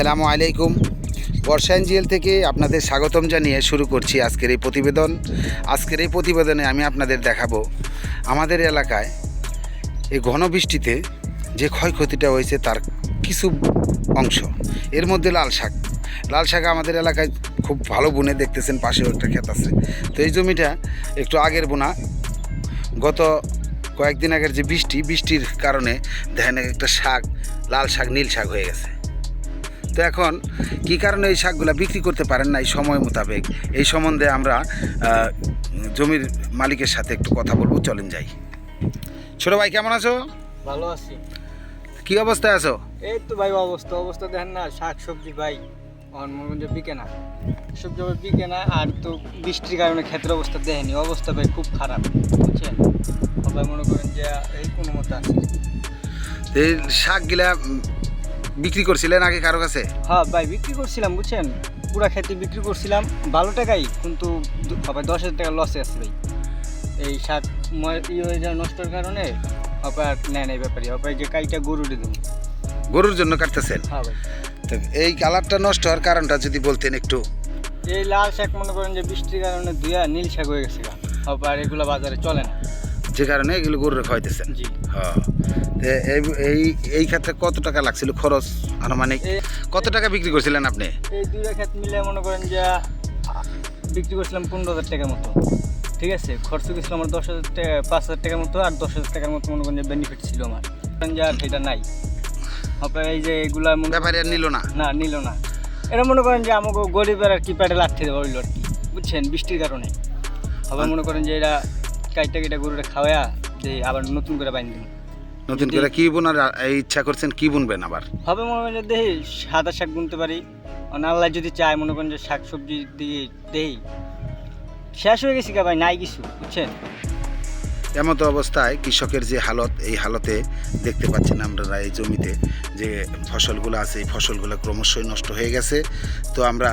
আসসালামু আলাইকুম। বর্ষা এনজিএল থেকে আপনাদের স্বাগতম জানিয়ে শুরু করছি আজকের এই প্রতিবেদন। আজকের এই প্রতিবেদনে আমি আপনাদের দেখাবো আমাদের এলাকায় এই ঘন বৃষ্টিতে যে ক্ষয়ক্ষতিটা হয়েছে তার কিছু অংশ। এর মধ্যে লাল শাক আমাদের এলাকায় খুব ভালো বুনে, দেখতেছেন পাশেও একটা ক্ষেত আছে। তো এই জমিটা একটু আগের বোনা, গত কয়েকদিন আগের যে বৃষ্টির কারণে দেখেন একটা শাক, লাল শাক নীল শাক হয়ে গেছে। তো এখন কী কারণে এই শাকগুলো বিক্রি করতে পারেন না এই সময় মোতাবেক, এই সম্বন্ধে আমরা জমির মালিকের সাথে একটু কথা বলবো। চলেন যাই। ছোটো ভাই, কেমন আছো? ভালো আছি। কী অবস্থায় আছো? এই তো ভাই অবস্থা দেখেন না, শাক সবজি ভাই মনে বিকে না, সবজি বিকে না। আর তো বৃষ্টির কারণে ক্ষেতের অবস্থা দেখেনি, অবস্থা ভাই খুব খারাপ, বুঝছেন? সবাই মনে করেন যে এই কোনো মতো আছে। এই শাকগুলা বিক্রি করছিলেন আগে কারো কাছে? হ্যাঁ ভাই, বিক্রি করছিলাম, বুঝছেন, পুরা খেতে বিক্রি করছিলাম ভালো টাকাই, কিন্তু সবাই 10,000 টাকা লসে আছে ভাই। এই শাক হয়ে যায় নষ্টর কারণে সবাই আর নেয় না এই ব্যাপারে। সবাই যে কাইটা গরুরে দেবো, গরুর জন্য কাটতেছেন? হ্যাঁ ভাই। তো এই কালারটা নষ্ট হওয়ার কারণটা যদি বলতেন একটু। এই লাল শাক মনে করেন যে বৃষ্টির কারণে ধুয়া নীল শাক হয়ে গেছে, আবার এগুলো বাজারে চলে না, যে কারণে এগুলো গরুরে খাওয়াইতেছেন? জি। হ্যাঁ। এই ক্ষেত্রে কত টাকা লাগছিল খরচ আনুমানিক? কত টাকা বিক্রি করছিলেন আপনি? এই দুইটা ক্ষেত মিলে মনে করেন যে বিক্রি করছিলাম 15,000 টাকার মতো, ঠিক আছে। খরচ গেছিল আমার 10,000 টাকা, 5,000 টাকার মতো, আর 10,000 টাকার মতো মনে করেন যে বেনিফিট ছিল আমার, যে আর সেটা নাই। আপনার এই যে এগুলা ব্যাপারে আর নিল না? না, নিল না। এটা মনে করেন যে আমাকে গরিবের আর কি পেটে লাগতে দেওয়া হইলো আর কি, বুঝছেন, বৃষ্টির কারণে। আবার মনে করেন যে এরা কাইটা গরুটা খাওয়া যে আবার নতুন করে বাইন দিন, নতুন করে কি বোনার এই ইচ্ছা করছেন? কি বুনবেন আবার? হবে মনে করেন যে দেহি সাদা শাক বুনতে পারি, আল্লাহ যদি চায় মনে করেন যে শাক সবজি দিয়ে দেহি। শেষ হয়ে গেছি ভাই, নাই কিছু, বুঝছেন। এমত অবস্থায় কৃষকের যে হালত, এই হালতে দেখতে পাচ্ছেন আমরা এই জমিতে যে ফসলগুলো আছে, এই ফসলগুলো ক্রমশই নষ্ট হয়ে গেছে। তো আমরা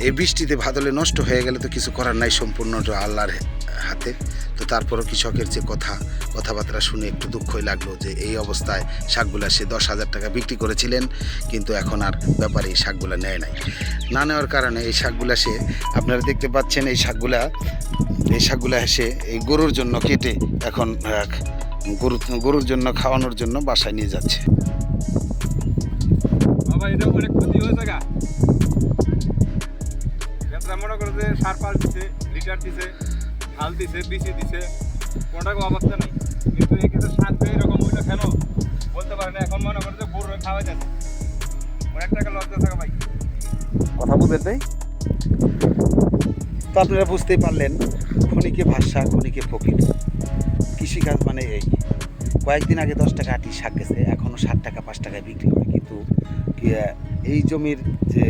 এই বৃষ্টিতে বাদলে নষ্ট হয়ে গেলে তো কিছু করার নাই, সম্পূর্ণ আল্লাহর হাতে। তো তারপরও কৃষকের যে কথাবার্তা শুনে একটু দুঃখই লাগলো যে এই অবস্থায় শাকগুলা সে 10,000 টাকা বিক্রি করেছিলেন, কিন্তু এখন আর ব্যাপারে এই শাকগুলা নেয় নাই। না নেওয়ার কারণে এই শাকগুলা সে, আপনারা দেখতে পাচ্ছেন এই শাকগুলা এসে এই গরুর জন্য কেটে এখন গরুর জন্য খাওয়ানোর জন্য বাসায় নিয়ে যাচ্ছে। এটা অনেক ক্ষতি হয়েছে গা। মনে করো যে সার পাল দিছে, লিটার দিছে, হাল দিছে, বিচি দিছে, কোনটা অবস্থা নেই। কিন্তু এই ক্ষেত্রে শাক এরকম হইলো কেন বলতে পারে না। এখন মনে করো যে গরু খাওয়া যাচ্ছে, অনেক টাকা লজ্জা থাকা ভাই। কথা বুঝেন তাই? তো আপনারা বুঝতেই পারলেন, ক্ষণিকে ভাষা ক্ষণিকে ফকির। কৃষিকাজ মানে এই। কয়েকদিন আগে 10 টাকা আটি শাক গেছে, এখনও 60 টাকা 5 টাকায় বিক্রি হয়। কিন্তু এই জমির যে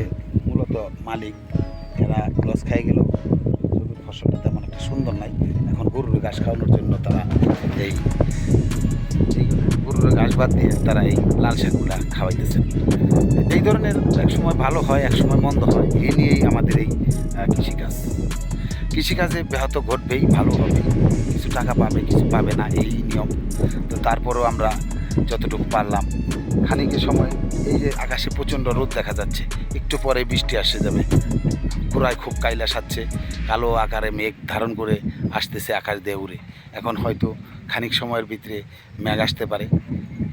মূলত মালিক, এরা লস খাই গেল, জমির ফসলটা তেমন একটা সুন্দর নাই। এখন গরুর ঘাস খাওয়ানোর জন্য তারা এই গরুর ঘাস বাদ দিয়ে তারা এই লাল শাকগুলা খাওয়াইতেছেন। এই ধরনের এক সময় ভালো হয়, এক সময় মন্দ হয়। এই নিয়েই আমাদের এই কৃষিকাজে ব্যাহত ঘটবেই, ভালো হবে, কিছু টাকা পাবে, কিছু পাবে না, এই নিয়ম। তো তারপরেও আমরা যতটুকু পারলাম, খানিকের সময় এই যে আকাশে প্রচণ্ড রোদ দেখা যাচ্ছে, একটু পরে বৃষ্টি আসে যাবে। পুরায় খুব কাইলা সাজছে, কালো আকারে মেঘ ধারণ করে আসতেছে আকাশ দিয়ে উড়ে। এখন হয়তো খানিক সময়ের ভিতরে মেঘ আসতে পারে।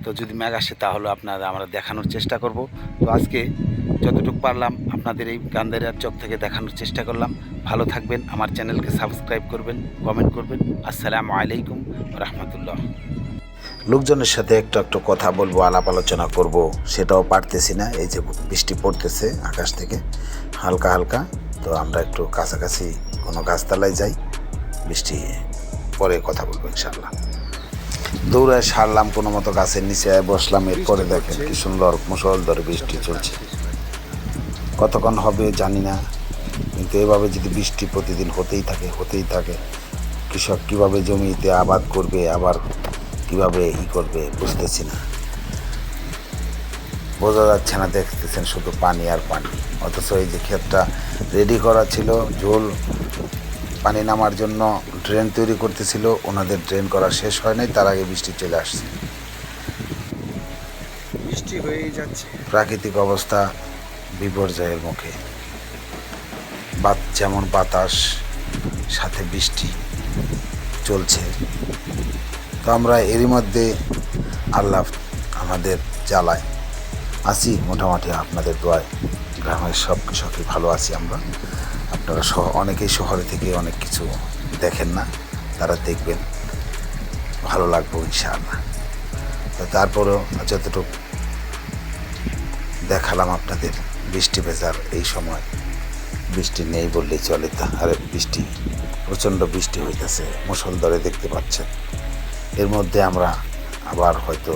তো যদি মেঘ আসে তাহলে আমরা দেখানোর চেষ্টা করব। তো আজকে যতটুকু পারলাম আপনাদের এই গান্ধারিয়ার চক থেকে দেখানোর চেষ্টা করলাম। ভালো থাকবেন, আমার চ্যানেলকে সাবস্ক্রাইব করবেন, কমেন্ট করবেন। আসসালামু আলাইকুম রহমতুল্লাহ। লোকজনের সাথে একটু কথা বলবো, আলাপ আলোচনা করব, সেটাও পারতেছি না। এই যে বৃষ্টি পড়তেছে আকাশ থেকে হালকা হালকা। তো আমরা একটু কাছাকাছি কোনো গাছতলায় যাই, বৃষ্টি পরে কথা বলবো ইনশাল্লাহ। দৌড়ায় সারলাম, কোনো মতো গাছের নিচে বসলাম। এরপরে দেখেন কি সুন্দর মুষলধারে বৃষ্টি চলছে। কতক্ষণ হবে জানি না, কিন্তু এভাবে যদি বৃষ্টি প্রতিদিন হতেই থাকে, কৃষক কীভাবে জমিতে আবাদ করবে, আবার কীভাবে করবে বুঝতেছি না, বোঝা যাচ্ছে না। দেখতেছেন শুধু পানি আর পানি। অথচ এই যে ক্ষেতটা রেডি করা ছিল, ঝোল পানি নামার জন্য ড্রেন তৈরি করতেছিল, ওনাদের ড্রেন করা শেষ হয় নাই, তার আগে বৃষ্টি চলে আসছে। বৃষ্টি হয়েই যাচ্ছে। প্রাকৃতিক অবস্থা বিপর্যয়ের মুখে, যেমন বাতাস সাথে বৃষ্টি চলছে। তো আমরা এরই মধ্যে আল্লাহ আমাদের জ্বালায় আছি মোটামুটি, আপনাদের দোয়ায় গ্রামের সব কৃষকই ভালো আছি আমরা। আপনারা অনেকেই শহরে থেকে অনেক কিছু দেখেন না, তারা দেখবেন, ভালো লাগবে ইনশাআল্লাহ। তো তারপরেও যতটুকু দেখালাম আপনাদের বৃষ্টি ভেজার এই সময়, বৃষ্টি নেই বললেই চলে। আর বৃষ্টি, প্রচণ্ড বৃষ্টি হইতেছে, মুষলধারে দেখতে পাচ্ছেন। এর মধ্যে আমরা আবার হয়তো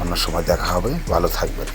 অন্য সময় দেখা হবে। ভালো থাকবেন।